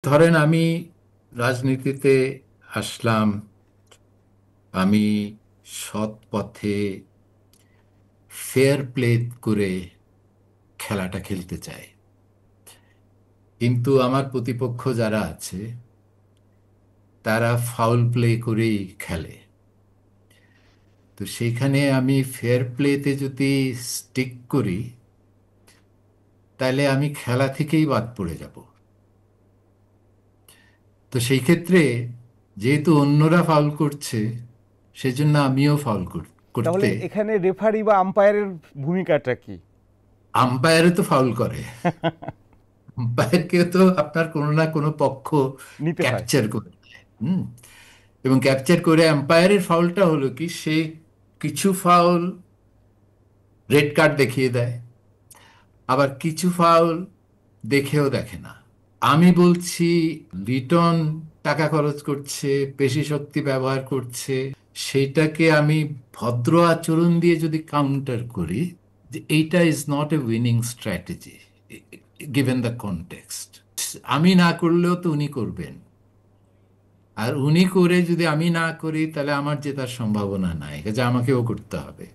ধরেন আমি রাজনীতিতে আসলাম, আমি সৎ পথে ফেয়ার প্লে করে খেলাটা খেলতে চাই। কিন্তু আমার প্রতিপক্ষ যারা আছে তারা ফাউল প্লে করেই খেলে। তো সেইখানে আমি ফেয়ার প্লেতে যদি স্টিক করি তাহলে আমি খেলা থেকেই বাদ পড়ে যাব। তো সেই ক্ষেত্রে যেহেতু অন্যরা ফাউল করছে সেজন্য আমিও ফাউল তাহলে করতে। এখানে রেফারি বা আম্পায়ারের ভূমিকাটা কি? আম্পায়ারও তো ফাউল করে। আম্পায়ারকে তো আপনার কোনো না কোনো পক্ষ নিতে হয়। ক্যাপচার করে নেয়। হুম। এবং ক্যাপচার করে আম্পায়ারের ফাউলটা হলো কি, সে কিছু ফাউল রেড কার্ড দেখিয়ে দেয়, আবার কিছু ফাউল দেখেও দেখে না। আমি বলছি লিটন টাকা খরচ করছে, পেশি শক্তি ব্যবহার করছে, সেটাকে আমি ভদ্র আচরণ দিয়ে যদি কাউন্টার করি, যে এইটা is not a winning strategy given the context. আমি না করলেও তো উনি করবেন, আর উনি করে যদি আমি না করি তাহলে আমার জেতার সম্ভাবনা নাই, কাজে আমাকেও করতে হবে।